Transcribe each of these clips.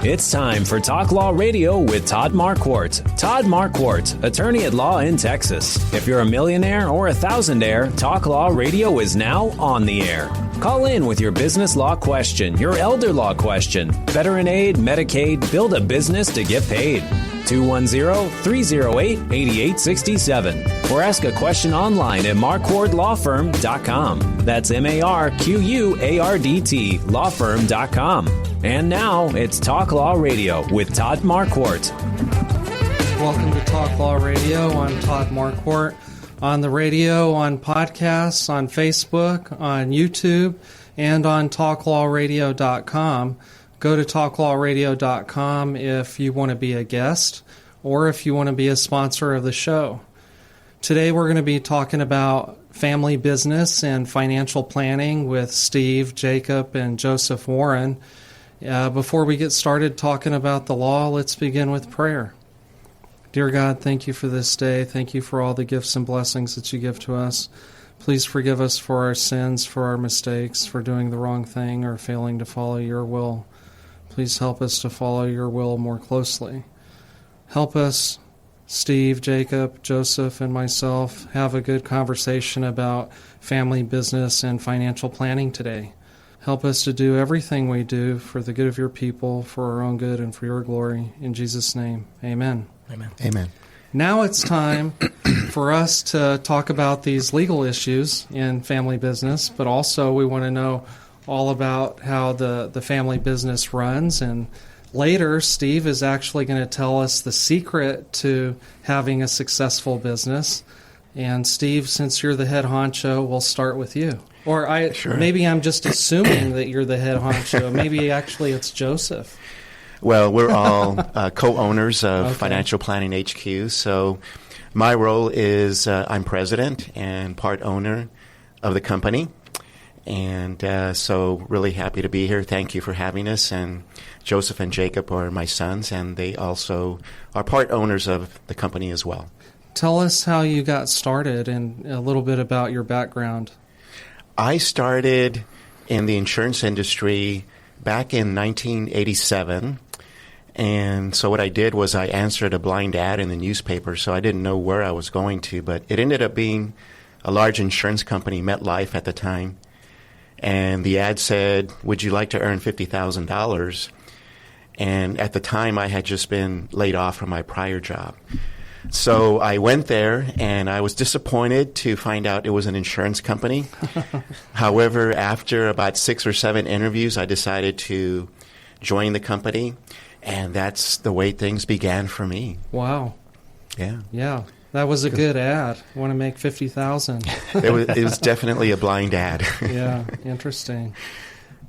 It's time for Talk Law Radio with Todd Marquardt. Todd Marquardt, attorney at law in Texas. If you're a millionaire or a thousandaire, Talk Law Radio is now on the air. Call in with your business law question, your elder law question, veteran aid, Medicaid, build a business to get paid. 210-308-8867. Or ask a question online at marquardtlawfirm.com. That's MARQUARDT lawfirm.com. And now it's Talk Law Radio with Todd Marquardt. Welcome to Talk Law Radio. I'm Todd Marquardt. On the radio, on podcasts, on Facebook, on YouTube, and on talklawradio.com. Go to talklawradio.com if you want to be a guest or if you want to be a sponsor of the show. Today we're going to be talking about family business and financial planning with Steve, Jacob, and Joseph Warren. Before we get started talking about the law, let's begin with prayer. Dear God, thank you for this day. Thank you for all the gifts and blessings that you give to us. Please forgive us for our sins, for our mistakes, for doing the wrong thing or failing to follow your will. Please help us to follow your will more closely. Help us, Steve, Jacob, Joseph, and myself, have a good conversation about family business and financial planning today. Help us to do everything we do for the good of your people, for our own good, and for your glory. In Jesus' name, amen. Amen. Amen. Now it's time for us to talk about these legal issues in family business, but also we want to know all about how the family business runs. And later, Steve is actually going to tell us the secret to having a successful business. And Steve, since you're the head honcho, we'll start with you. Or Sure. Maybe I'm just assuming that you're the head honcho. Maybe actually it's Joseph. Well, we're all co-owners of Okay. Financial Planning HQ. So my role is I'm president and part owner of the company. And so really happy to be here. Thank you for having us. And Joseph and Jacob are my sons, and they also are part owners of the company as well. Tell us how you got started and a little bit about your background. I started in the insurance industry back in 1987. And so what I did was I answered a blind ad in the newspaper, so I didn't know where I was going to. But it ended up being a large insurance company, MetLife at the time. And the ad said, would you like to earn $50,000? And at the time, I had just been laid off from my prior job. So I went there, and I was disappointed to find out it was an insurance company. However, after about 6 or 7 interviews, I decided to join the company, and that's the way things began for me. Wow. Yeah. Yeah. That was a good ad. Want to make $50,000. It was definitely a blind ad. Yeah, interesting.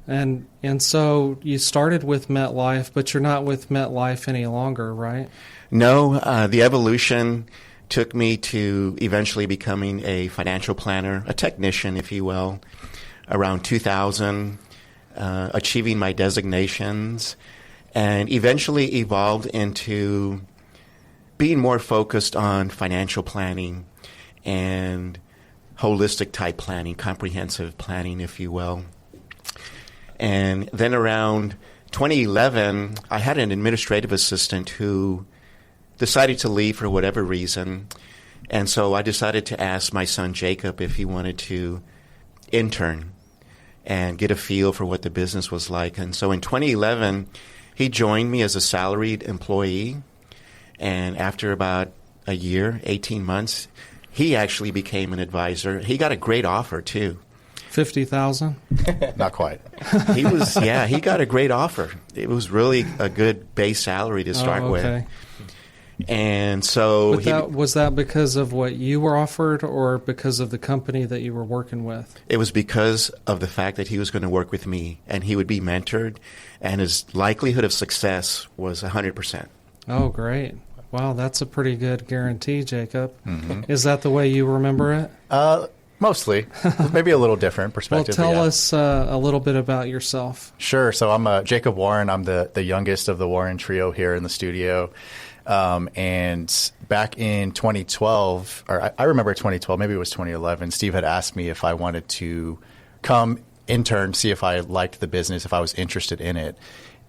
And so you started with MetLife, but you're not with MetLife any longer, right? No, the evolution took me to eventually becoming a financial planner, a technician, if you will, around 2000, achieving my designations, and eventually evolved into being more focused on financial planning and holistic type planning, comprehensive planning, if you will. And then around 2011, I had an administrative assistant who decided to leave for whatever reason. And so I decided to ask my son Jacob if he wanted to intern and get a feel for what the business was like. And so in 2011, he joined me as a salaried employee. And after about a year, 18 months, he actually became an advisor. He got a great offer, too. $50,000? Not quite. He got a great offer. It was really a good base salary to start with. And so was that because of what you were offered or because of the company that you were working with? It was because of the fact that he was going to work with me and he would be mentored, and his likelihood of success was 100%. Oh, great. Wow, that's a pretty good guarantee, Jacob. Mm-hmm. Is that the way you remember it? Mostly. Maybe a little different perspective. Well, tell us a little bit about yourself. Sure. So I'm Jacob Warren. I'm the youngest of the Warren trio here in the studio. And back in 2012, or I remember 2012, maybe it was 2011, Steve had asked me if I wanted to come intern, see if I liked the business, if I was interested in it.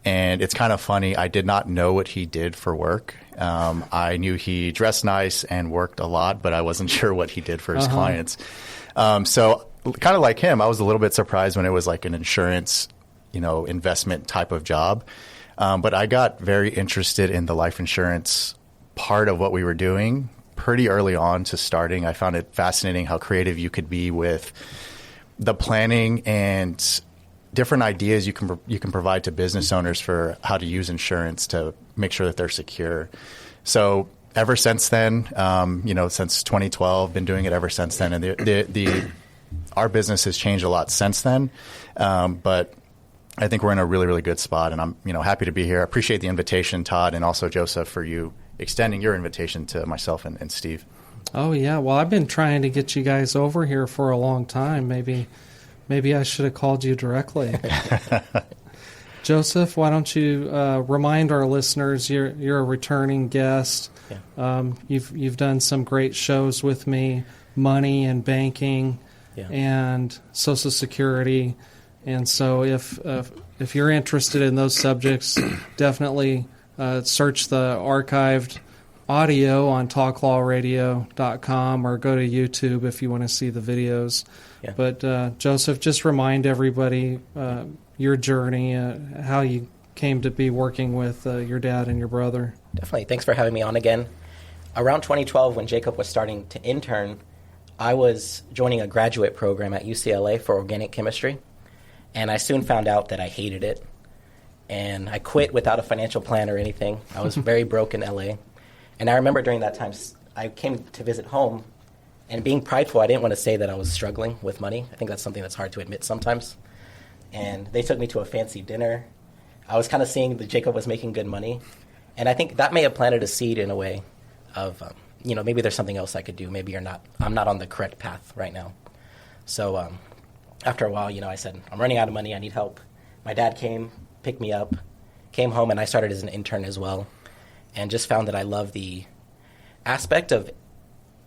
And it's kind of funny. I did not know what he did for work. I knew he dressed nice and worked a lot, but I wasn't sure what he did for his clients. So kind of like him, I was a little bit surprised when it was like an insurance, investment type of job. But I got very interested in the life insurance part of what we were doing pretty early on to starting. I found it fascinating how creative you could be with the planning and different ideas you can provide to business owners for how to use insurance to make sure that they're secure. So ever since then, since 2012, been doing it ever since then. And our business has changed a lot since then. But I think we're in a really, really good spot, and I'm happy to be here. I appreciate the invitation, Todd, and also Joseph, for you extending your invitation to myself and Steve. Oh, yeah. Well, I've been trying to get you guys over here for a long time. Maybe I should have called you directly. Joseph, why don't you remind our listeners you're a returning guest. Yeah. You've done some great shows with me, money and banking, and Social Security. And so if you're interested in those subjects, definitely search the archived audio on talklawradio.com or go to YouTube if you want to see the videos. Yeah. But Joseph, just remind everybody your journey, how you came to be working with your dad and your brother. Definitely. Thanks for having me on again. Around 2012, when Jacob was starting to intern, I was joining a graduate program at UCLA for organic chemistry. And I soon found out that I hated it. And I quit without a financial plan or anything. I was very broke in LA. And I remember during that time, I came to visit home. And being prideful, I didn't want to say that I was struggling with money. I think that's something that's hard to admit sometimes. And they took me to a fancy dinner. I was kind of seeing that Jacob was making good money. And I think that may have planted a seed in a way of, maybe there's something else I could do. Maybe I'm not on the correct path right now. So after a while, I said, I'm running out of money. I need help. My dad came, picked me up, came home, and I started as an intern as well, and just found that I love the aspect of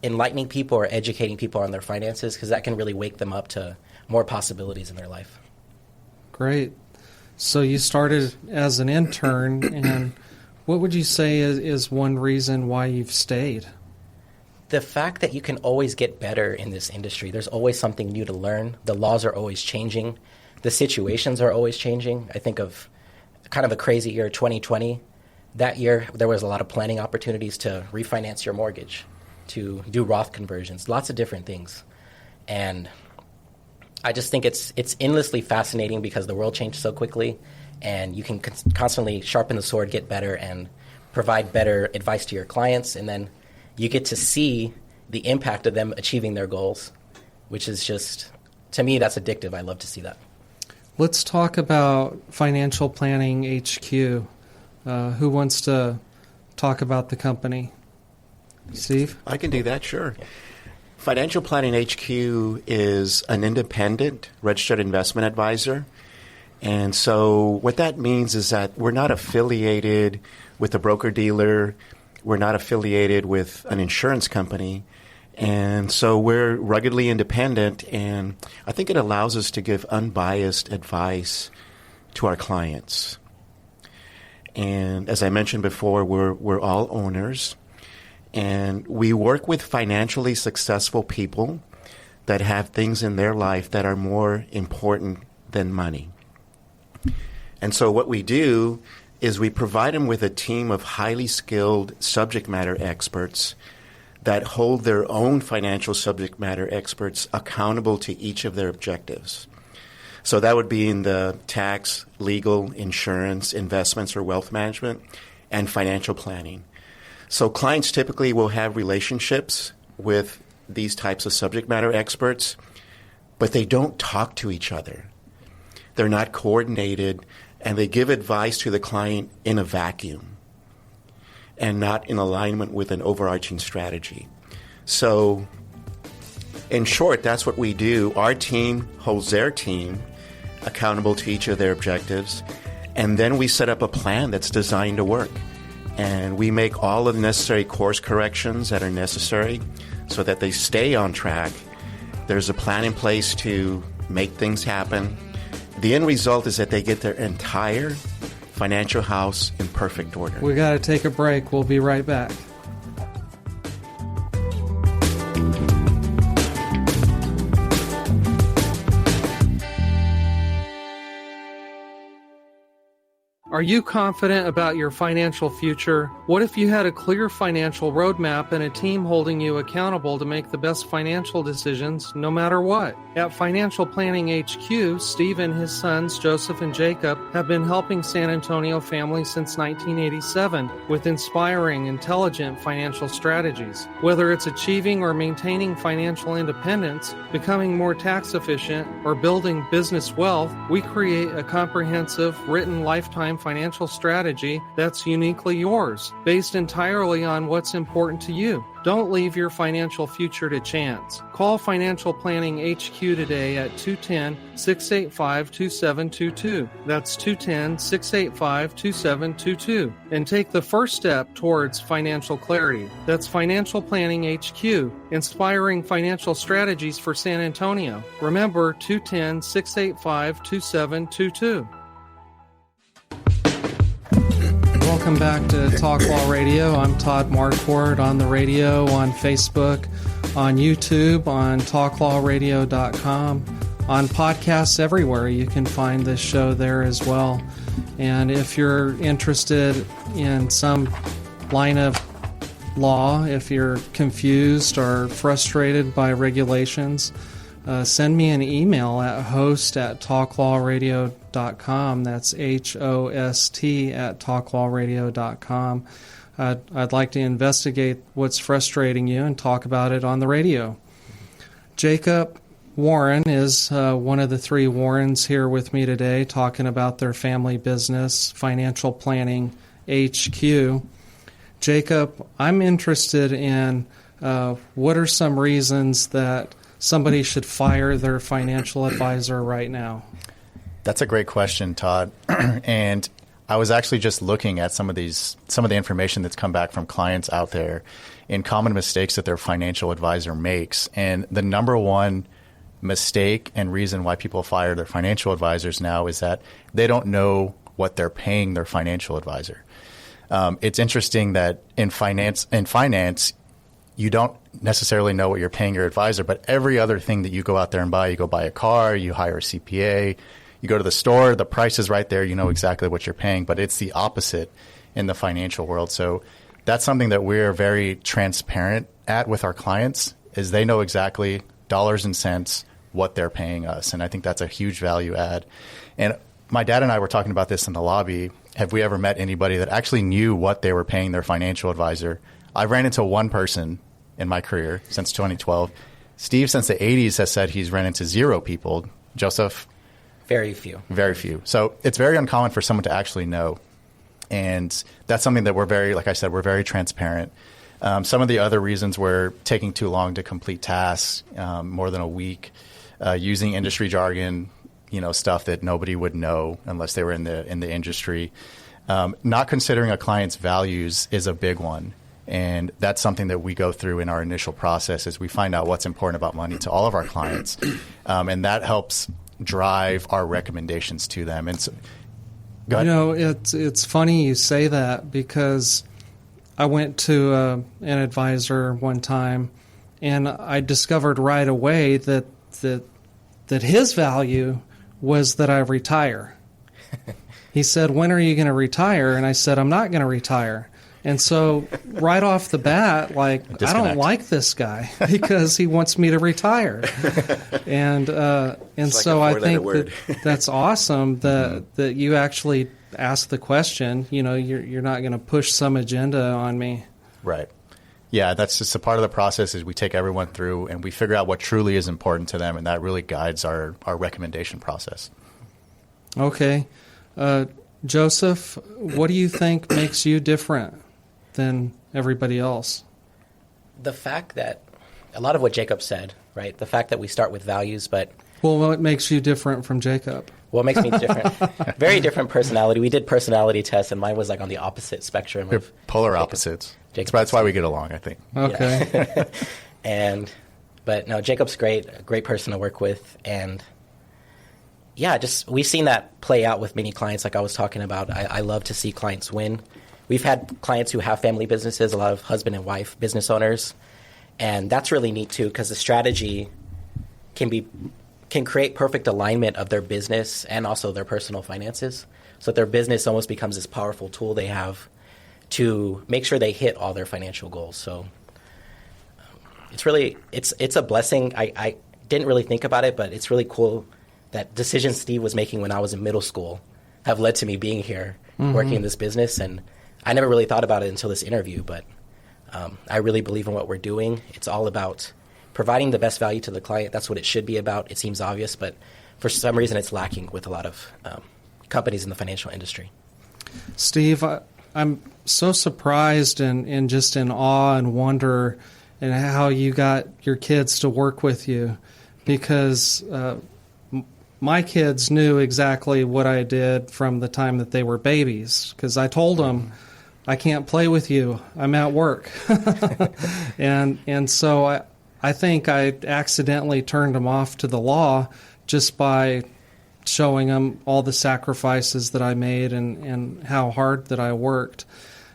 enlightening people or educating people on their finances, because that can really wake them up to more possibilities in their life. Great. So you started as an intern, and what would you say is one reason why you've stayed? The fact that you can always get better in this industry. There's always something new to learn. The laws are always changing. The situations are always changing. I think of kind of a crazy year, 2020. That year, there was a lot of planning opportunities to refinance your mortgage, to do Roth conversions, lots of different things. And I just think it's endlessly fascinating because the world changed so quickly, and you can constantly sharpen the sword, get better, and provide better advice to your clients, and then you get to see the impact of them achieving their goals, which is just, to me, that's addictive. I love to see that. Let's talk about Financial Planning HQ. Who wants to talk about the company? Steve? I can do that, sure. Financial Planning HQ is an independent registered investment advisor. And so what that means is that we're not affiliated with a broker-dealer. We're not affiliated with an insurance company. And so we're ruggedly independent, and I think it allows us to give unbiased advice to our clients. And as I mentioned before, we're all owners, and we work with financially successful people that have things in their life that are more important than money. And so what we do is we provide them with a team of highly skilled subject matter experts that hold their own financial subject matter experts accountable to each of their objectives. So that would be in the tax, legal, insurance, investments or wealth management, and financial planning. So clients typically will have relationships with these types of subject matter experts, but they don't talk to each other. They're not coordinated, and they give advice to the client in a vacuum and not in alignment with an overarching strategy. So, in short, that's what we do. Our team holds their team accountable to each of their objectives, and then we set up a plan that's designed to work. And we make all of the necessary course corrections that are necessary so that they stay on track. There's a plan in place to make things happen. The end result is that they get their entire financial house in perfect order. We got to take a break. We'll be right back. Are you confident about your financial future? What if you had a clear financial roadmap and a team holding you accountable to make the best financial decisions no matter what? At Financial Planning HQ, Steve and his sons, Joseph and Jacob, have been helping San Antonio families since 1987 with inspiring, intelligent financial strategies. Whether it's achieving or maintaining financial independence, becoming more tax efficient, or building business wealth, we create a comprehensive, written lifetime financial strategy that's uniquely yours, based entirely on what's important to you. Don't leave your financial future to chance. Call Financial Planning HQ today at 210-685-2722. That's 210-685-2722. And take the first step towards financial clarity. That's Financial Planning HQ, inspiring financial strategies for San Antonio. Remember, 210-685-2722. Welcome back to Talk Law Radio. I'm Todd Marquardt, on the radio, on Facebook, on YouTube, on talklawradio.com, on podcasts everywhere. You can find this show there as well. And if you're interested in some line of law, if you're confused or frustrated by regulations, send me an email at host@talklawradio.com. That's HOST@talklawradio.com. I'd like to investigate what's frustrating you and talk about it on the radio. Jacob Warren is one of the three Warrens here with me today, talking about their family business, Financial Planning HQ. Jacob, I'm interested in what are some reasons that somebody should fire their financial advisor right now? That's a great question, Todd. And I was actually just looking at some of the information that's come back from clients out there and common mistakes that their financial advisor makes. And the number one mistake and reason why people fire their financial advisors now is that they don't know what they're paying their financial advisor. It's interesting that in finance, you don't necessarily know what you're paying your advisor, but every other thing that you go out there and buy, you go buy a car, you hire a CPA, you go to the store, the price is right there, you know exactly what you're paying, but it's the opposite in the financial world. So that's something that we're very transparent at with our clients, is they know exactly dollars and cents what they're paying us. And I think that's a huge value add. And my dad and I were talking about this in the lobby. Have we ever met anybody that actually knew what they were paying their financial advisor? I ran into one person in my career since 2012. Steve, since the 80s, has said he's ran into 0 people. Joseph? Very few. Very few. So it's very uncommon for someone to actually know. And that's something that we're very, like I said, we're very transparent. Some of the other reasons we're taking too long to complete tasks, more than a week, using industry jargon, stuff that nobody would know unless they were in the industry. Not considering a client's values is a big one. And that's something that we go through in our initial process, is we find out what's important about money to all of our clients. And that helps drive our recommendations to them. And so, it's funny you say that, because I went to an advisor one time, and I discovered right away that his value was that I retire. He said, "When are you going to retire?" And I said, "I'm not going to retire." And so right off the bat, I don't like this guy because he wants me to retire. And so I think that's awesome that you actually ask the question. You're not going to push some agenda on me. Right. Yeah, that's just a part of the process, is we take everyone through and we figure out what truly is important to them, and that really guides our recommendation process. Okay. Joseph, what do you think makes you different than everybody else? The fact that a lot of what Jacob said, right? The fact that we start with values, but... Well, what makes you different from Jacob? What makes me different? Very different personality. We did personality tests, and mine was on the opposite spectrum. We're polar opposites. That's why we get along, I think. Okay. Yeah. But no, Jacob's great, a great person to work with, and we've seen that play out with many clients like I was talking about. I love to see clients win. We've had clients who have family businesses, a lot of husband and wife business owners, and that's really neat too because the strategy can create perfect alignment of their business and also their personal finances. So that their business almost becomes this powerful tool they have to make sure they hit all their financial goals. So it's a blessing. I didn't really think about it, but it's really cool that decisions Steve was making when I was in middle school have led to me being here working in this business. And I never really thought about it until this interview, but I really believe in what we're doing. It's all about providing the best value to the client. That's what it should be about. It seems obvious, but for some reason it's lacking with a lot of companies in the financial industry. Steve, I'm so surprised and just in awe and wonder and how you got your kids to work with you, because my kids knew exactly what I did from the time that they were babies, because I told them, I can't play with you, I'm at work. and so I think I accidentally turned them off to the law just by showing them all the sacrifices that I made and how hard that I worked.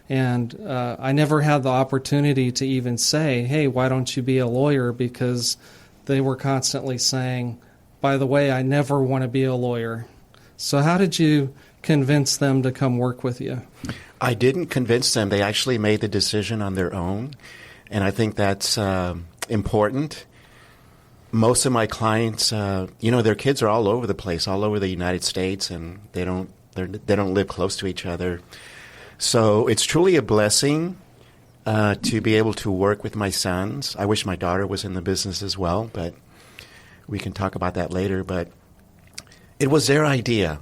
And I never had the opportunity to even say, hey, why don't you be a lawyer? Because they were constantly saying, by the way, I never want to be a lawyer. So how did you convince them to come work with you? I didn't convince them. They actually made the decision on their own. And I think that's important. Most of my clients, their kids are all over the place, all over the United States, and they don't live close to each other. So it's truly a blessing to be able to work with my sons. I wish my daughter was in the business as well, but we can talk about that later. But it was their idea.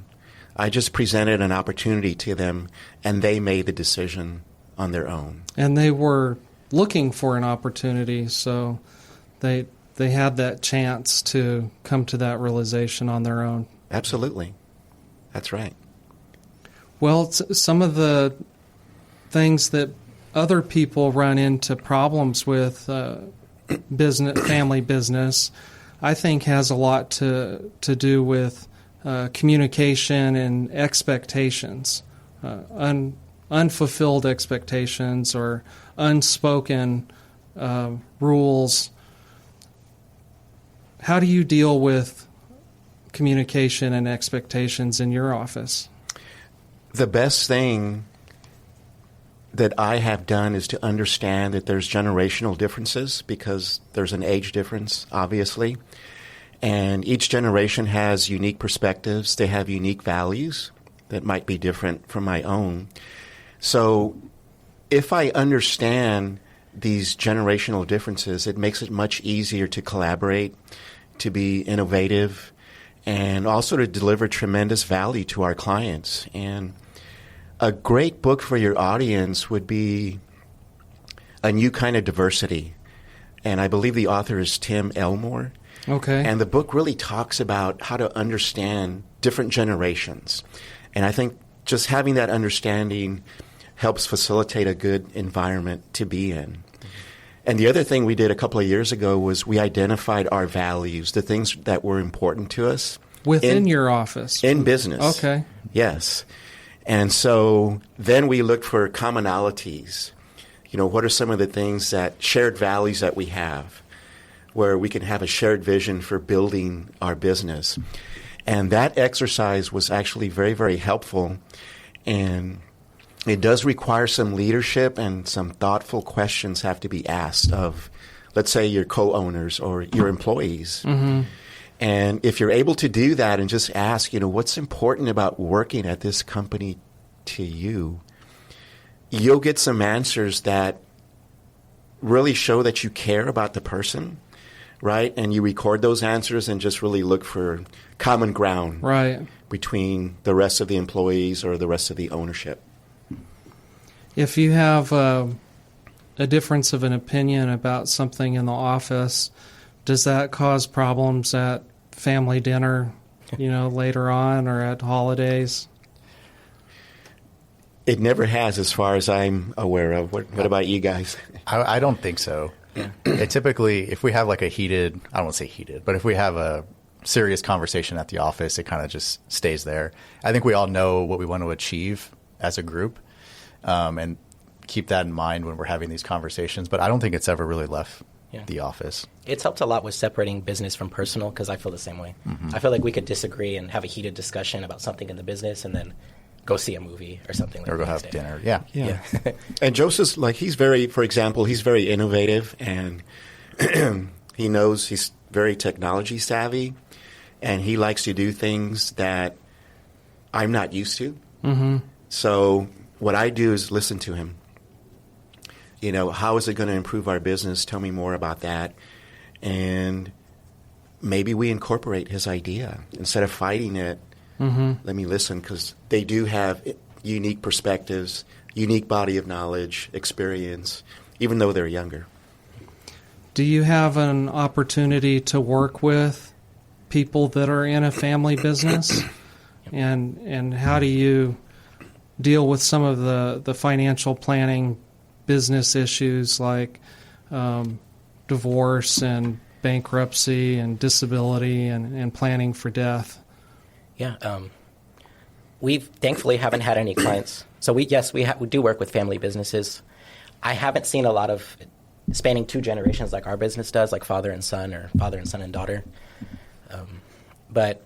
I just presented an opportunity to them, and they made the decision on their own. And they were looking for an opportunity, so they had that chance to come to that realization on their own. Absolutely. That's right. Well, some of the things that other people run into problems with family business, I think has a lot to do with communication and expectations, unfulfilled expectations or unspoken rules. How do you deal with communication and expectations in your office? The best thing that I have done is to understand that there's generational differences, because there's an age difference, obviously. And each generation has unique perspectives. They have unique values that might be different from my own. So if I understand these generational differences, it makes it much easier to collaborate, to be innovative, and also to deliver tremendous value to our clients. And a great book for your audience would be A New Kind of Diversity. And I believe the author is Tim Elmore. Okay. And the book really talks about how to understand different generations. And I think just having that understanding helps facilitate a good environment to be in. And the other thing we did a couple of years ago was we identified our values, the things that were important to us. Within your office? In business. Okay. Yes. And so then we looked for commonalities. What are some of the things shared values that we have, where we can have a shared vision for building our business. And that exercise was actually very, very helpful. And it does require some leadership, and some thoughtful questions have to be asked of, let's say, your co-owners or your employees. Mm-hmm. And if you're able to do that and just ask, what's important about working at this company to you, you'll get some answers that really show that you care about the person, right? And you record those answers and just really look for common ground right between the rest of the employees or the rest of the ownership. If you have a difference of an opinion about something in the office, does that cause problems at family dinner, later on, or at holidays? It never has, as far as I'm aware of. What about you guys? I don't think so. Yeah. Typically, if we have like I don't want to say heated, but if we have a serious conversation at the office. It kind of just stays there. I think we all know what we want to achieve as a group, and keep that in mind when we're having these conversations. But I don't think it's ever really left the office. It's helped a lot with separating business from personal, because I feel the same way. Mm-hmm. I feel like we could disagree and have a heated discussion about something in the business and then go see a movie or something like that. Or go have dinner. Yeah. And Joseph's he's very innovative, and he knows he's very technology savvy, and he likes to do things that I'm not used to. Mm-hmm. So what I do is listen to him. How is it going to improve our business? Tell me more about that. And maybe we incorporate his idea. Instead of fighting it, let me listen, because they do have unique perspectives, unique body of knowledge, experience, even though they're younger. Do you have an opportunity to work with people that are in a family business? And how do you deal with some of the financial planning business issues like divorce and bankruptcy and disability and planning for death? Yeah. We thankfully haven't had any clients. So we do work with family businesses. I haven't seen a lot of spanning 2 generations like our business does, like father and son or father and son and daughter. But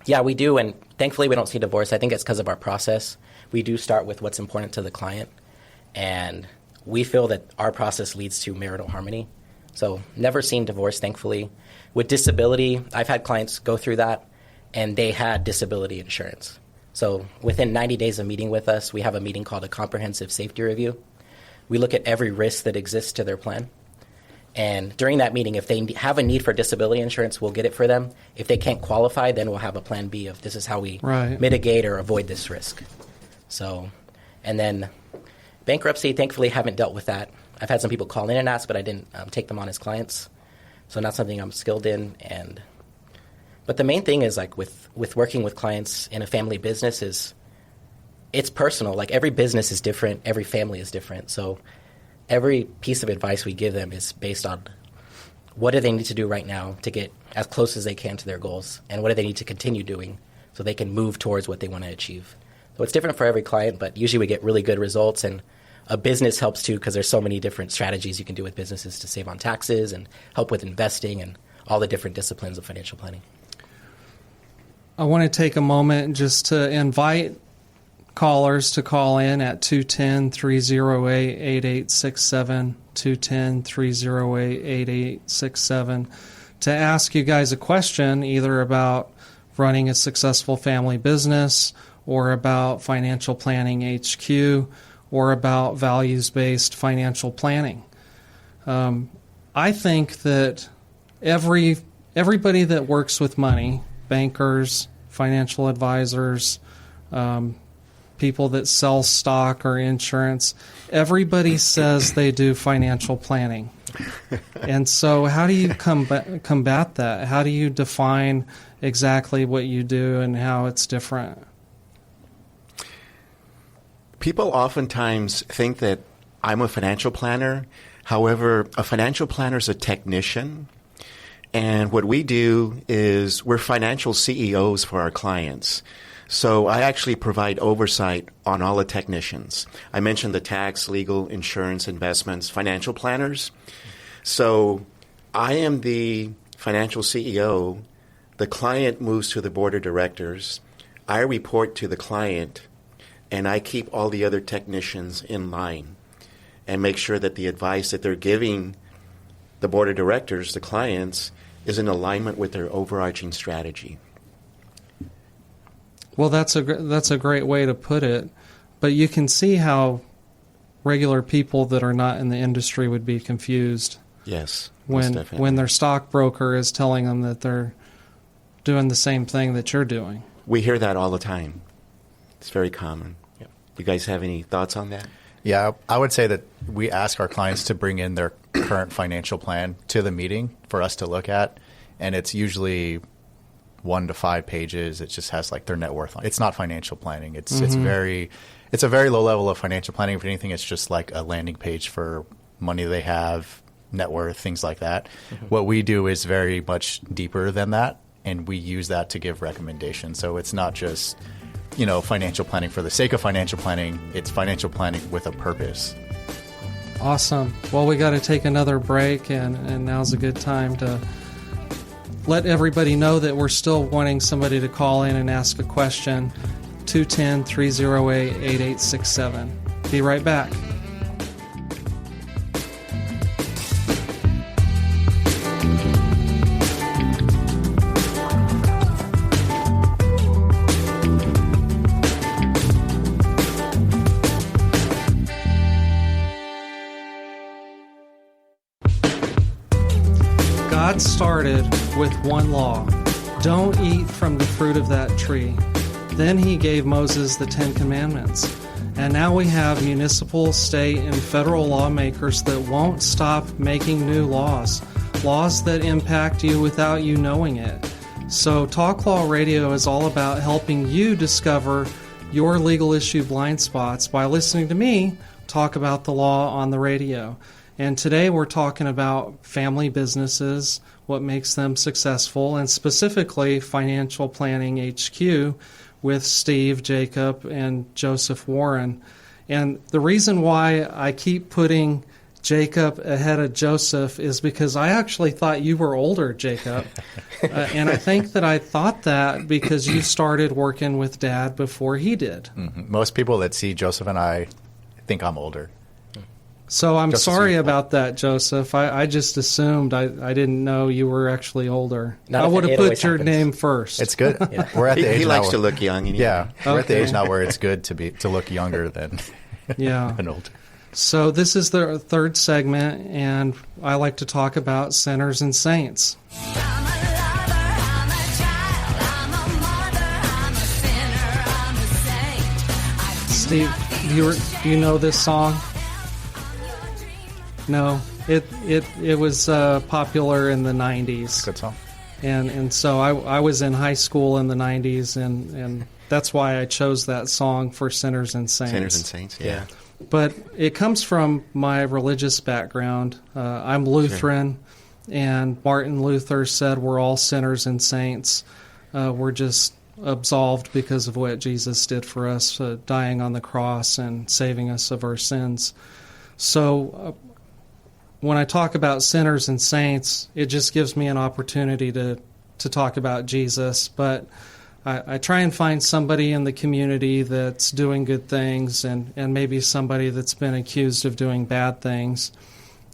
yeah, we do. And thankfully we don't see divorce. I think it's because of our process. We do start with what's important to the client. And we feel that our process leads to marital harmony. So never seen divorce, thankfully. With disability, I've had clients go through that, and they had disability insurance. So within 90 days of meeting with us, we have a meeting called a comprehensive safety review. We look at every risk that exists to their plan. And during that meeting, if they have a need for disability insurance, we'll get it for them. If they can't qualify, then we'll have a plan B of this is how we mitigate or avoid this risk. So, and then bankruptcy, thankfully, haven't dealt with that. I've had some people call in and ask, but I didn't take them on as clients. So not something I'm skilled in. But the main thing is with working with clients in a family business is it's personal. Like every business is different. Every family is different. So every piece of advice we give them is based on what do they need to do right now to get as close as they can to their goals, and what do they need to continue doing so they can move towards what they want to achieve. So it's different for every client, but usually we get really good results, and a business helps too because there's so many different strategies you can do with businesses to save on taxes and help with investing and all the different disciplines of financial planning. I want to take a moment just to invite callers to call in at 210-308-8867, 210-308-8867, to ask you guys a question either about running a successful family business or about financial planning HQ or about values-based financial planning. I think that everybody that works with money, bankers, financial advisors, people that sell stock or insurance, everybody says they do financial planning. And so how do you combat that? How do you define exactly what you do and how it's different? People oftentimes think that I'm a financial planner. However, a financial planner is a technician. And what we do is we're financial CEOs for our clients. So I actually provide oversight on all the technicians. I mentioned the tax, legal, insurance, investments, financial planners. So I am the financial CEO. The client moves to the board of directors. I report to the client, and I keep all the other technicians in line and make sure that the advice that they're giving the board of directors, the clients, is in alignment with their overarching strategy. Well, that's a great way to put it, but you can see how regular people that are not in the industry would be confused. Yes, when their stockbroker is telling them that they're doing the same thing that you're doing. We hear that all the time. It's very common. Yep. You guys have any thoughts on that? Yeah, I would say that we ask our clients to bring in their current financial plan to the meeting for us to look at, and it's usually 1 to 5 pages. It just has like their net worth on it. It's not financial planning. It's a very low level of financial planning. If anything, it's just like a landing page for money they have, net worth, things like that. Mm-hmm. What we do is very much deeper than that, and we use that to give recommendations. So it's not just, financial planning for the sake of financial planning. It's financial planning with a purpose. Awesome. Well, we got to take another break, and now's a good time to let everybody know that we're still wanting somebody to call in and ask a question. 210-308-8867. Be right back. God started with one law: don't eat from the fruit of that tree. Then he gave Moses the 10 Commandments. And now we have municipal, state, and federal lawmakers that won't stop making new laws that impact you without you knowing it. So Talk Law Radio is all about helping you discover your legal issue blind spots by listening to me talk about the law on the radio. And today we're talking about family businesses, what makes them successful, and specifically Financial Planning HQ with Steve, Jacob, and Joseph Warren. And the reason why I keep putting Jacob ahead of Joseph is because I actually thought you were older, Jacob. And I think that I thought that because you started working with Dad before he did. Mm-hmm. Most people that see Joseph and I think I'm older. So I'm Just sorry about that, Joseph. I just assumed. I didn't know you were actually older. Not I if would have it put always your happens. name first. It's good. Yeah. We're at the age He now likes where- to look young. Yeah, we're at the Okay. age now where it's good to look younger than Yeah. than older. So this is the third segment, and I like to talk about sinners and saints. I'm a lover, I'm a child, I'm a mother, I'm a sinner, I'm a saint. I do Steve, not do you know this song? No, it was popular in the 90s, Good song. and so I was in high school in the 90s, and that's why I chose that song for Sinners and Saints. Sinners and Saints, yeah. But it comes from my religious background. I'm Lutheran, and Martin Luther said we're all sinners and saints. We're just absolved because of what Jesus did for us, dying on the cross and saving us of our sins. So when I talk about sinners and saints, it just gives me an opportunity to talk about Jesus. But I try and find somebody in the community that's doing good things and maybe somebody that's been accused of doing bad things.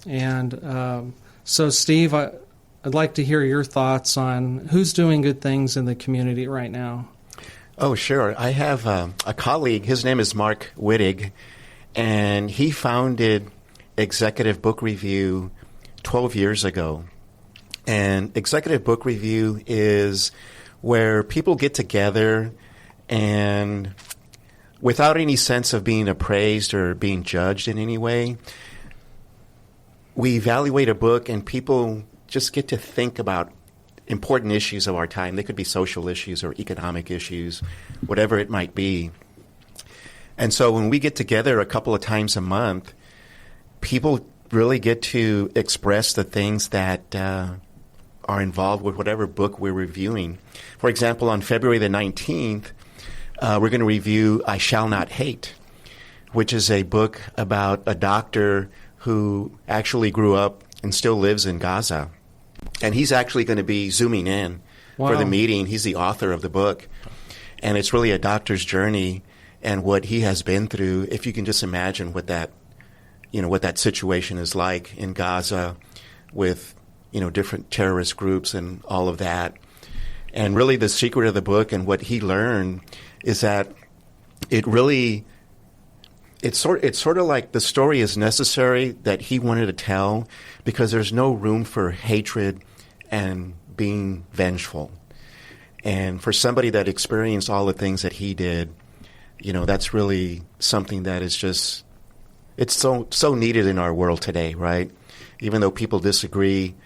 And so, Steve, I'd like to hear your thoughts on who's doing good things in the community right now. Oh, sure. I have a colleague. His name is Mark Wittig, and he founded Executive Book Review 12 years ago. And Executive Book Review is where people get together and without any sense of being appraised or being judged in any way, we evaluate a book and people just get to think about important issues of our time. They could be social issues or economic issues, whatever it might be. And so when we get together a couple of times a month, people really get to express the things that are involved with whatever book we're reviewing. For example, on February the 19th, we're going to review I Shall Not Hate, which is a book about a doctor who actually grew up and still lives in Gaza. And he's actually going to be zooming in for the Wow. meeting. He's the author of the book. And it's really a doctor's journey and what he has been through. If you can just imagine what that situation is like in Gaza with, different terrorist groups and all of that. And really the secret of the book and what he learned is that it's sort of like the story is necessary that he wanted to tell because there's no room for hatred and being vengeful. And for somebody that experienced all the things that he did, that's really something that is just, it's so needed in our world today, right? Even though people disagree,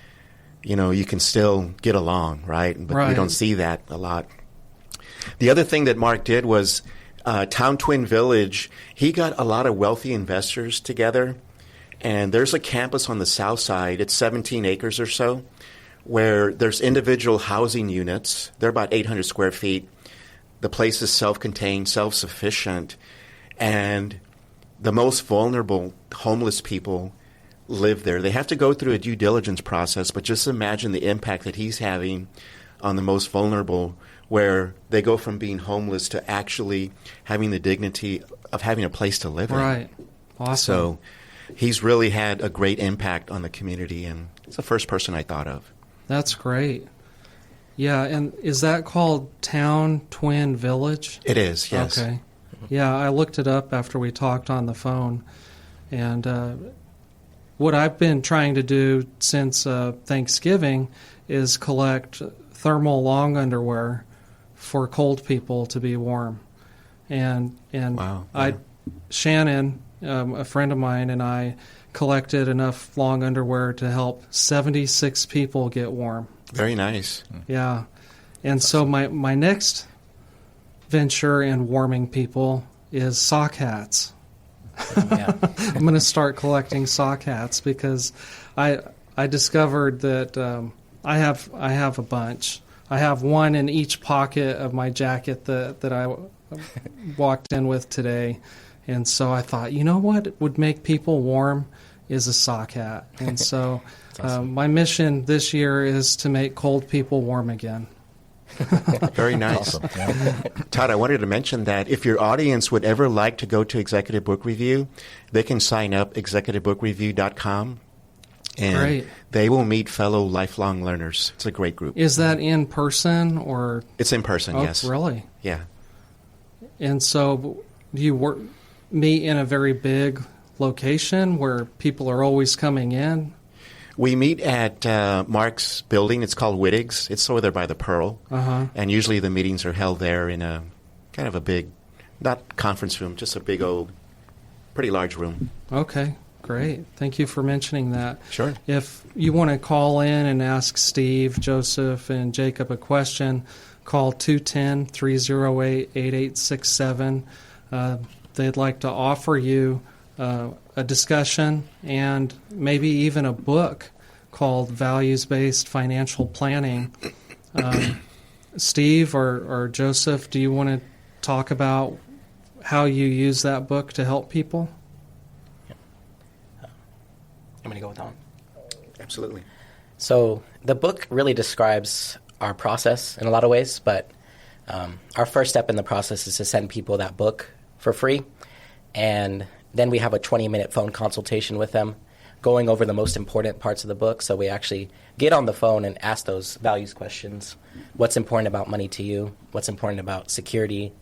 you can still get along, right? But Right. we don't see that a lot. The other thing that Mark did was Town Twin Village, he got a lot of wealthy investors together, and there's a campus on the south side. It's 17 acres or so, where there's individual housing units. They're about 800 square feet. The place is self-contained, self-sufficient, and the most vulnerable homeless people live there. They have to go through a due diligence process, but just imagine the impact that he's having on the most vulnerable, where they go from being homeless to actually having the dignity of having a place to live in. Right. Awesome. So he's really had a great impact on the community, and it's the first person I thought of. That's great. Yeah, and is that called Town Twin Village? It is, yes. Okay. Yeah, I looked it up after we talked on the phone. And what I've been trying to do since Thanksgiving is collect thermal long underwear for cold people to be warm. And Wow, yeah. Shannon, a friend of mine, and I collected enough long underwear to help 76 people get warm. Very nice. Yeah. And so my next venture in warming people is sock hats. Yeah. I'm going to start collecting sock hats because I discovered that I have a bunch. I have one in each pocket of my jacket that I walked in with today. And so I thought, you know what would make people warm is a sock hat. And so my mission this year is to make cold people warm again. Very nice. Awesome. Yeah. Todd, I wanted to mention that if your audience would ever like to go to Executive Book Review, they can sign up executivebookreview.com, and Great. they will meet fellow lifelong learners. It's a great group. Is that in person or? It's in person, Oh, yes. really? Yeah. And so do you meet in a very big location where people are always coming in? We meet at Mark's building. It's called Wittig's. It's over there by the Pearl. Uh-huh. And usually the meetings are held there in a kind of a big, not conference room, just a big old, pretty large room. Okay, great. Thank you for mentioning that. Sure. If you want to call in and ask Steve, Joseph, and Jacob a question, call 210-308-8867. They'd like to offer you a discussion and maybe even a book called Values-Based Financial Planning. Steve or Joseph, do you want to talk about how you use that book to help people? I'm going to go with that one. Absolutely. So the book really describes our process in a lot of ways, but our first step in the process is to send people that book for free, and then we have a 20-minute phone consultation with them going over the most important parts of the book. So we actually get on the phone and ask those values questions. What's important about money to you? What's important about security,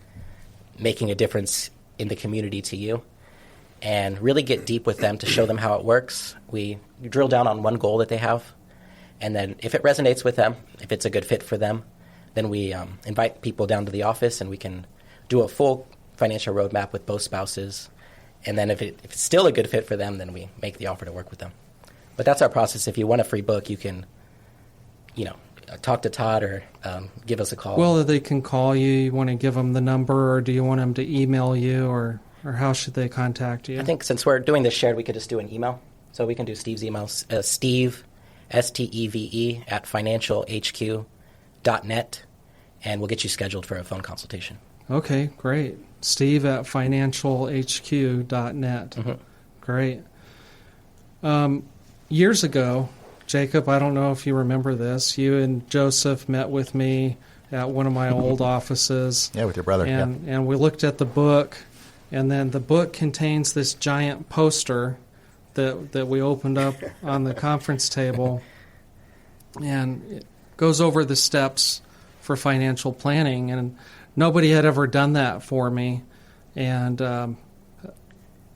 making a difference in the community to you? And really get deep with them to show them how it works. We drill down on one goal that they have, and then if it resonates with them, if it's a good fit for them, then we invite people down to the office and we can do a full financial roadmap with both spouses. And then if it's still a good fit for them, then we make the offer to work with them. But that's our process. If you want a free book, you can, talk to Todd or give us a call. Well, they can call you. You want to give them the number, or do you want them to email you, or how should they contact you? I think since we're doing this shared, we could just do an email. So we can do Steve's email, Steve, STEVE, at financialhq.net, and we'll get you scheduled for a phone consultation. Okay, great. Steve at financialhq.net. Mm-hmm. Great. Years ago, Jacob, I don't know if you remember this, you and Joseph met with me at one of my old offices. Yeah, with your brother. And we looked at the book, and then the book contains this giant poster that we opened up on the conference table, and it goes over the steps for financial planning, and nobody had ever done that for me, and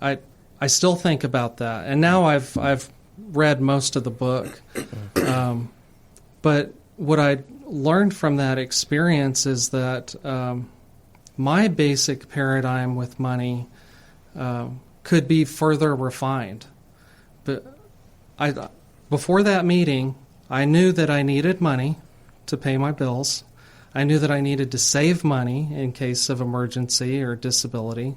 I still think about that. And now I've read most of the book, but what I learned from that experience is that my basic paradigm with money could be further refined. But before that meeting, I knew that I needed money to pay my bills. I knew that I needed to save money in case of emergency or disability.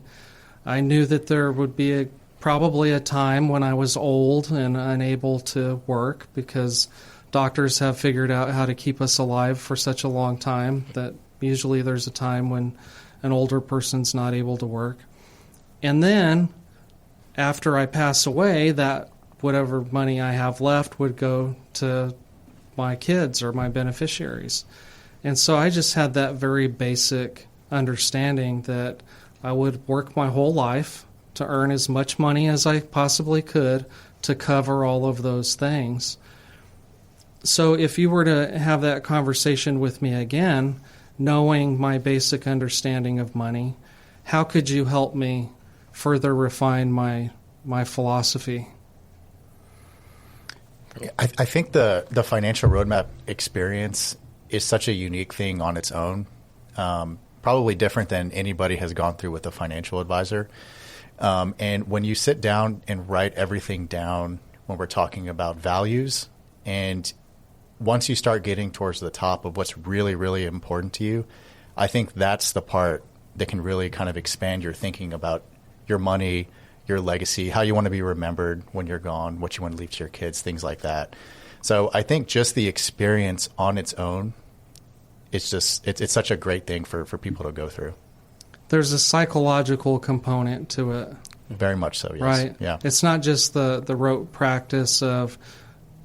I knew that there would be probably a time when I was old and unable to work because doctors have figured out how to keep us alive for such a long time that usually there's a time when an older person's not able to work. And then after I pass away, that whatever money I have left would go to my kids or my beneficiaries. And so I just had that very basic understanding that I would work my whole life to earn as much money as I possibly could to cover all of those things. So if you were to have that conversation with me again, knowing my basic understanding of money, how could you help me further refine my philosophy? I think the financial roadmap experience is such a unique thing on its own, probably different than anybody has gone through with a financial advisor. And when you sit down and write everything down when we're talking about values, and once you start getting towards the top of what's really, really important to you, I think that's the part that can really kind of expand your thinking about your money, your legacy, how you want to be remembered when you're gone, what you want to leave to your kids, things like that. So I think just the experience on its own, it's such a great thing for people to go through. There's a psychological component to it. Very much so, yes. Right? Yeah. It's not just the rote practice of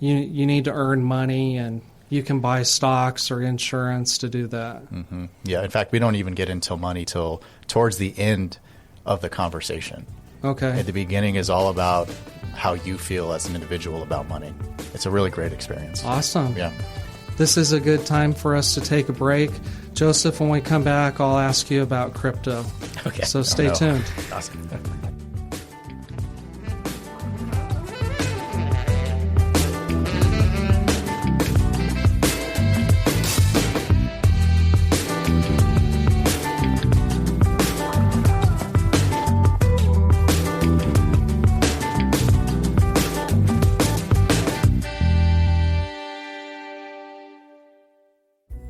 you need to earn money and you can buy stocks or insurance to do that. Mm-hmm. Yeah. In fact, we don't even get into money till towards the end of the conversation. Okay. At the beginning is all about how you feel as an individual about money. It's a really great experience. Awesome. Yeah. This is a good time for us to take a break. Joseph, when we come back, I'll ask you about crypto. Okay. So stay tuned. Awesome.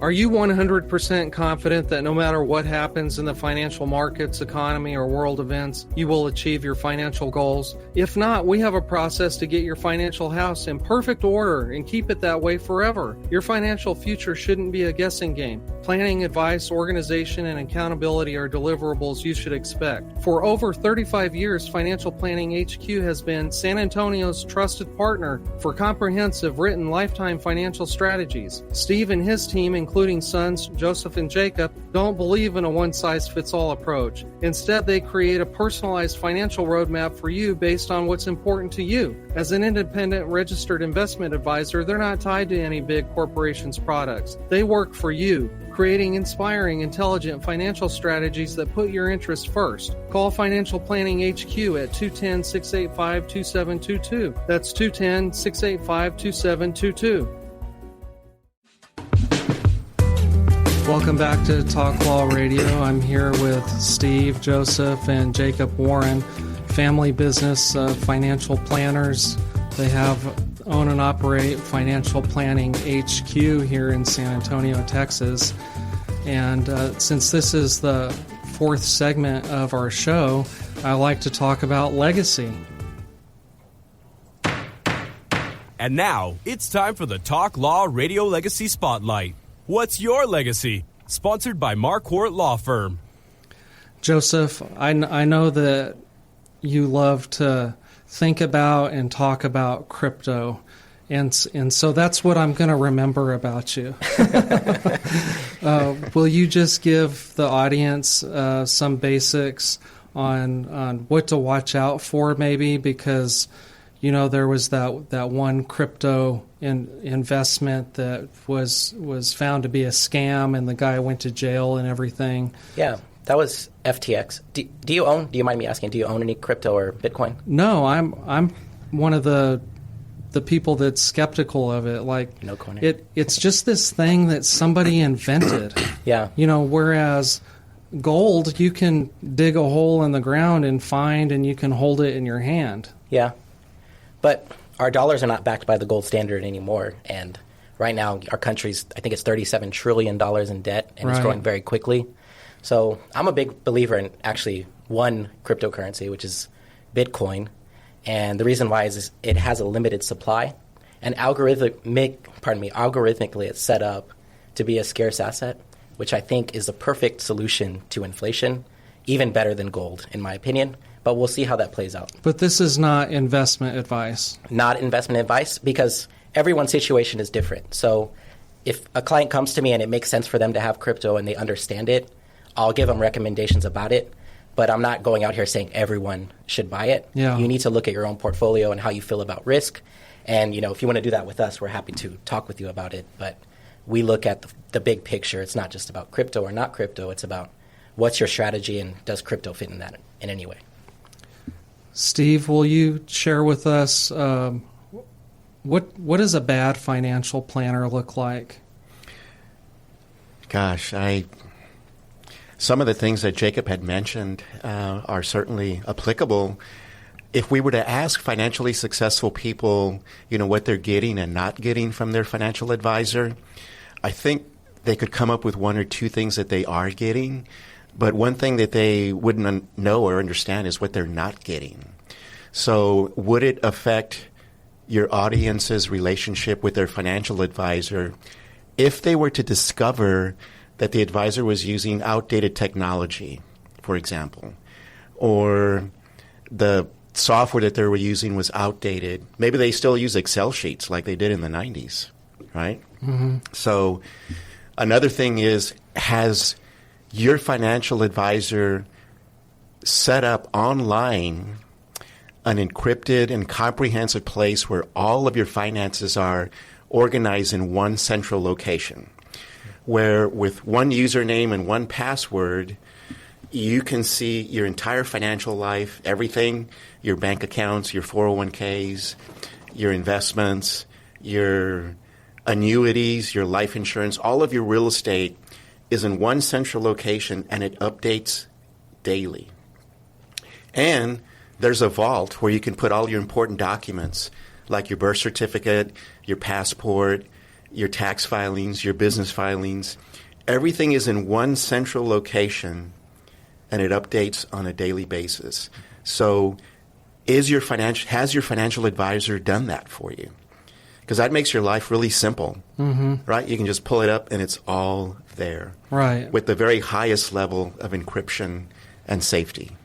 Are you 100% confident that no matter what happens in the financial markets, economy, or world events, you will achieve your financial goals? If not, we have a process to get your financial house in perfect order and keep it that way forever. Your financial future shouldn't be a guessing game. Planning, advice, organization, and accountability are deliverables you should expect. For over 35 years, Financial Planning HQ has been San Antonio's trusted partner for comprehensive written lifetime financial strategies. Steve and his team, including sons Joseph and Jacob, don't believe in a one-size-fits-all approach. Instead, they create a personalized financial roadmap for you based on what's important to you. As an independent registered investment advisor, they're not tied to any big corporation's products. They work for you, creating inspiring, intelligent financial strategies that put your interests first. Call Financial Planning HQ at 210-685-2722. That's 210-685-2722. Welcome back to Talk Law Radio. I'm here with Steve, Joseph, and Jacob Warren, family business financial planners. They own and operate Financial Planning HQ here in San Antonio, Texas. And since this is the fourth segment of our show, I like to talk about legacy. And now, it's time for the Talk Law Radio Legacy Spotlight. What's your legacy? Sponsored by Marquardt Law Firm. Joseph, I know that you love to think about and talk about crypto, and so that's what I'm going to remember about you. Will you just give the audience some basics on what to watch out for, maybe? Because there was that one crypto investment that was found to be a scam, and the guy went to jail and everything. Yeah, that was FTX. Do you mind me asking, do you own any crypto or Bitcoin? No, I'm one of the people that's skeptical of it. Like, no coin. It's just this thing that somebody invented. Yeah. Whereas gold, you can dig a hole in the ground and find, and you can hold it in your hand. Yeah. But our dollars are not backed by the gold standard anymore. And right now, our country's, I think it's $37 trillion in debt, and it's growing very quickly. So I'm a big believer in actually one cryptocurrency, which is Bitcoin. And the reason why is it has a limited supply, And algorithmically it's set up to be a scarce asset, which I think is the perfect solution to inflation, even better than gold, in my opinion. But we'll see how that plays out. But this is not investment advice. Not investment advice, because everyone's situation is different. So if a client comes to me and it makes sense for them to have crypto and they understand it, I'll give them recommendations about it. But I'm not going out here saying everyone should buy it. Yeah. You need to look at your own portfolio and how you feel about risk. And, if you want to do that with us, we're happy to talk with you about it. But we look at the big picture. It's not just about crypto or not crypto. It's about what's your strategy and does crypto fit in that in any way? Steve, will you share with us what does a bad financial planner look like? Gosh, some of the things that Jacob had mentioned are certainly applicable. If we were to ask financially successful people, what they're getting and not getting from their financial advisor, I think they could come up with one or two things that they are getting. But one thing that they wouldn't know or understand is what they're not getting. So would it affect your audience's relationship with their financial advisor if they were to discover that the advisor was using outdated technology, for example, or the software that they were using was outdated? Maybe they still use Excel sheets like they did in the 90s, right? Mm-hmm. So another thing is, has your financial advisor set up online an encrypted and comprehensive place where all of your finances are organized in one central location, where with one username and one password, you can see your entire financial life, everything, your bank accounts, your 401ks, your investments, your annuities, your life insurance, all of your real estate is in one central location, and it updates daily. And there's a vault where you can put all your important documents, like your birth certificate, your passport, your tax filings, your business filings. Everything is in one central location, and it updates on a daily basis. So has your financial advisor done that for you? Because that makes your life really simple, right? You can just pull it up, and it's all there, right, with the very highest level of encryption and safety.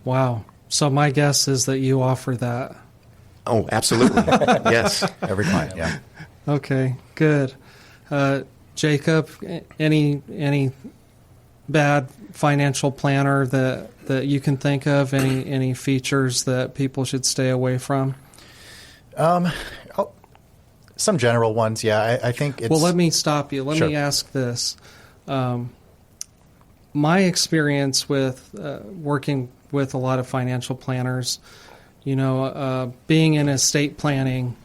Wow. So my guess is that you offer that. Oh, absolutely. Yes. Every client, yeah. Okay, good. Jacob, any bad financial planner that you can think of? Any features that people should stay away from? Some general ones, yeah. I think it's... Well, let me stop you. Let Sure. me ask this. My experience with working with a lot of financial planners, being in estate planning,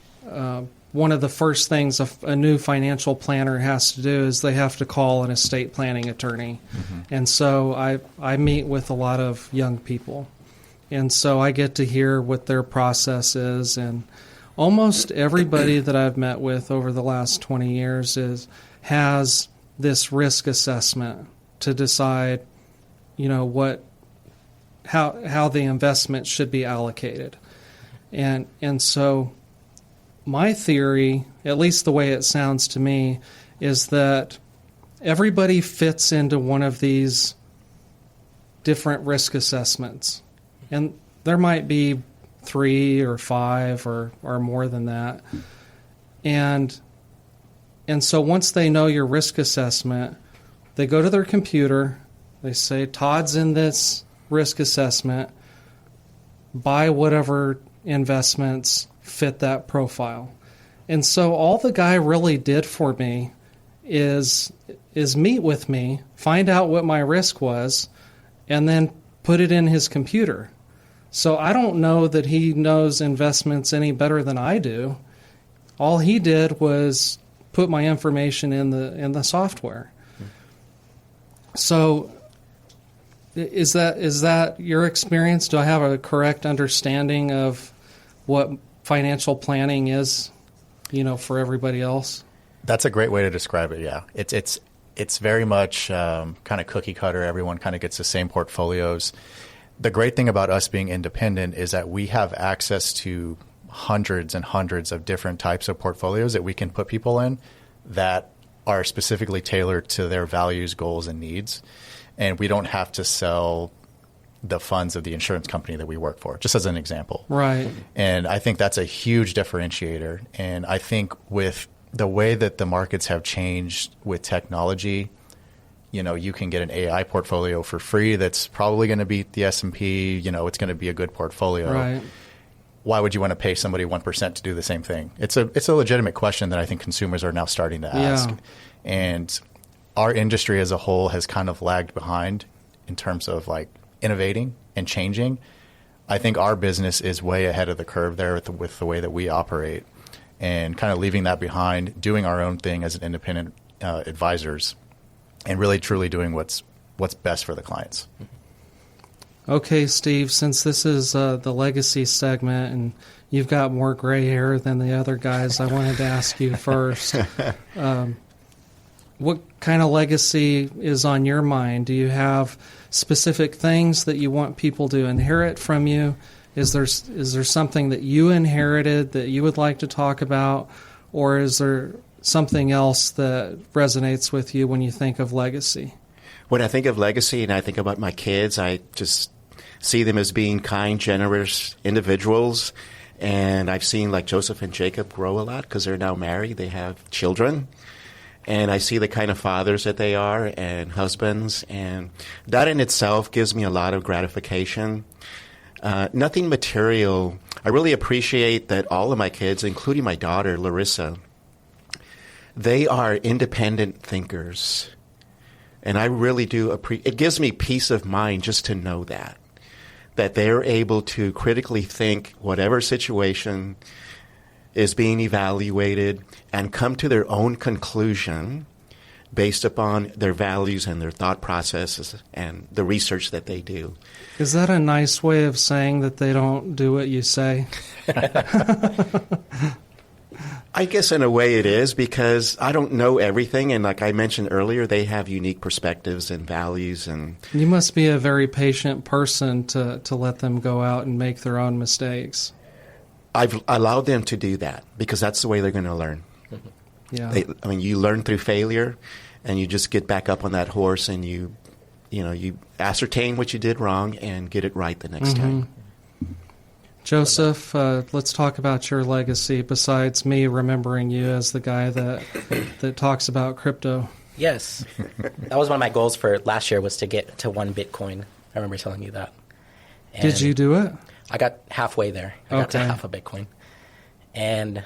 one of the first things a new financial planner has to do is they have to call an estate planning attorney. Mm-hmm. And so I meet with a lot of young people. And so I get to hear what their process is. And almost everybody that I've met with over the last 20 years has this risk assessment to decide, how the investment should be allocated. And so my theory, at least the way it sounds to me, is that everybody fits into one of these different risk assessments. And there might be 3 or 5 or more than that. And so once they know your risk assessment, they go to their computer, they say, Todd's in this risk assessment, buy whatever investments fit that profile. And so all the guy really did for me is meet with me, find out what my risk was, and then put it in his computer. So I don't know that he knows investments any better than I do. All he did was put my information in the software. So is that your experience? Do I have a correct understanding of what financial planning is, for everybody else? That's a great way to describe it, yeah. It's very much kind of cookie cutter. Everyone kind of gets the same portfolios. The great thing about us being independent is that we have access to hundreds and hundreds of different types of portfolios that we can put people in that are specifically tailored to their values, goals, and needs. And we don't have to sell the funds of the insurance company that we work for, just as an example. Right. And I think that's a huge differentiator. And I think with the way that the markets have changed with technology, you can get an AI portfolio for free that's probably going to beat the S&P. It's going to be a good portfolio. Right. Why would you want to pay somebody 1% to do the same thing? It's a legitimate question that I think consumers are now starting to ask. Yeah. And our industry as a whole has kind of lagged behind in terms of like innovating and changing. I think our business is way ahead of the curve there with the way that we operate, and kind of leaving that behind, doing our own thing as an independent advisors, and really truly doing what's best for the clients. Okay, Steve, since this is the legacy segment and you've got more gray hair than the other guys, I wanted to ask you first. What kind of legacy is on your mind? Do you have specific things that you want people to inherit from you? Is there something that you inherited that you would like to talk about? Or is there something else that resonates with you when you think of legacy? When I think of legacy and I think about my kids, I just see them as being kind, generous individuals. And I've seen like Joseph and Jacob grow a lot because they're now married. They have children. And I see the kind of fathers that they are and husbands. And that in itself gives me a lot of gratification. Nothing material. I really appreciate that all of my kids, including my daughter, Larissa, they are independent thinkers. And I really do it gives me peace of mind just to know that they're able to critically think whatever situation is being evaluated and come to their own conclusion based upon their values and their thought processes and the research that they do. Is that a nice way of saying that they don't do what you say? I guess in a way it is, because I don't know everything, and like I mentioned earlier, they have unique perspectives and values. And You must be a very patient person to let them go out and make their own mistakes. I've allowed them to do that because that's the way they're going to learn. Yeah. You learn through failure, and you just get back up on that horse and you ascertain what you did wrong and get it right the next time. Joseph, let's talk about your legacy besides me remembering you as the guy that talks about crypto. Yes. That was one of my goals for last year, was to get to 1 Bitcoin. I remember telling you that. And Did you do it? I got halfway there. I got to Okay. half a Bitcoin. And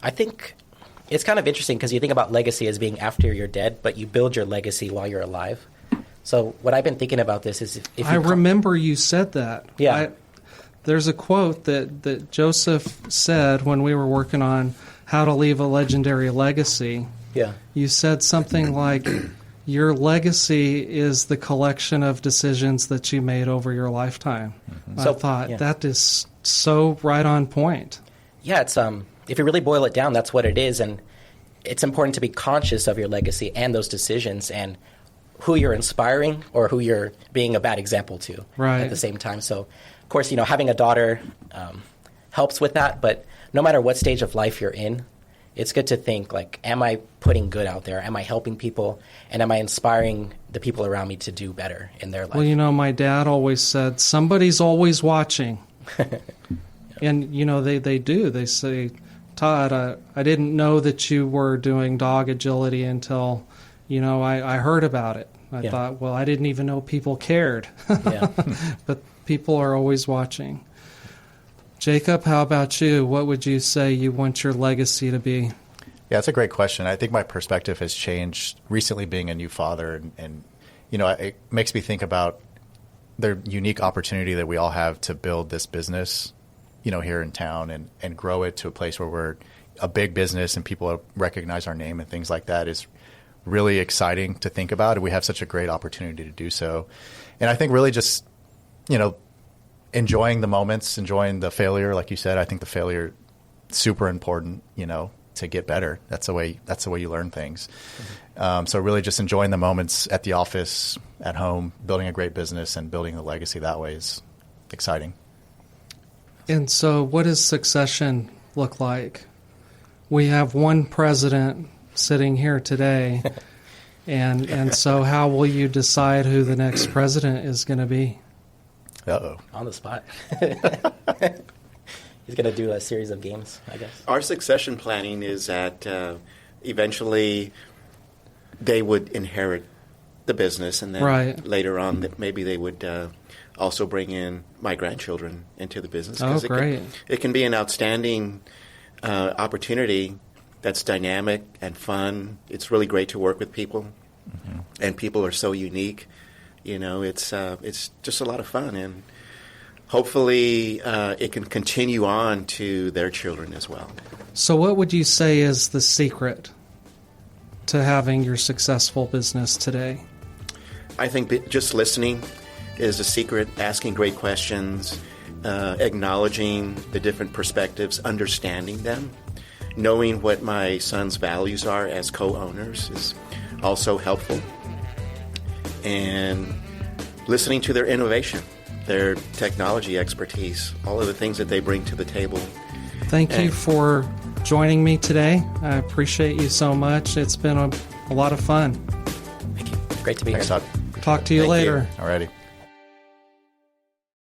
I think it's kind of interesting because you think about legacy as being after you're dead, but you build your legacy while you're alive. So what I've been thinking about this is if I you remember you said that. Yeah. There's a quote that Joseph said when we were working on how to leave a legendary legacy. Yeah. You said something like, your legacy is the collection of decisions that you made over your lifetime. So, I thought, yeah. that is so right on point. Yeah, it's if you really boil it down, that's what it is, and it's important to be conscious of your legacy and those decisions and who you're inspiring or who you're being a bad example to Right. at the same time. So, of course, having a daughter helps with that, but no matter what stage of life you're in, it's good to think, like, am I putting good out there? Am I helping people? And am I inspiring the people around me to do better in their life? Well, my dad always said, somebody's always watching. And, they do. They say, Todd, I didn't know that you were doing dog agility until, I heard about it. I Yeah. thought, well, I didn't even know people cared. Yeah. But people are always watching. Jacob, how about you? What would you say you want your legacy to be? Yeah, that's a great question. I think my perspective has changed recently being a new father, and it makes me think about the unique opportunity that we all have to build this business, here in town and grow it to a place where we're a big business and people recognize our name and things like that is really exciting to think about. And we have such a great opportunity to do so. And I think really just, enjoying the moments, enjoying the failure. Like you said, I think the failure is super important, to get better. That's the way you learn things. So really just enjoying the moments at the office, at home, building a great business and building a legacy that way is exciting. And so, what does succession look like? We have one president sitting here today, and so how will you decide who the next president is going to be? Uh-oh. On the spot. He's going to do a series of games, I guess. Our succession planning is that eventually they would inherit the business, and then Right. later on that maybe they would also bring in my grandchildren into the business. Oh, 'Cause great. It can be an outstanding opportunity that's dynamic and fun. It's really great to work with people, and people are so unique. It's just a lot of fun, and hopefully it can continue on to their children as well. So, what would you say is the secret to having your successful business today? I think just listening is the secret, asking great questions, acknowledging the different perspectives, understanding them, knowing what my son's values are as co-owners is also helpful, and listening to their innovation, their technology expertise, all of the things that they bring to the table. Thank you And- for joining me today. I appreciate you so much. It's been a lot of fun. Thank you. Great to be Thanks, here. Todd. Talk to you Thank you. later. Alrighty.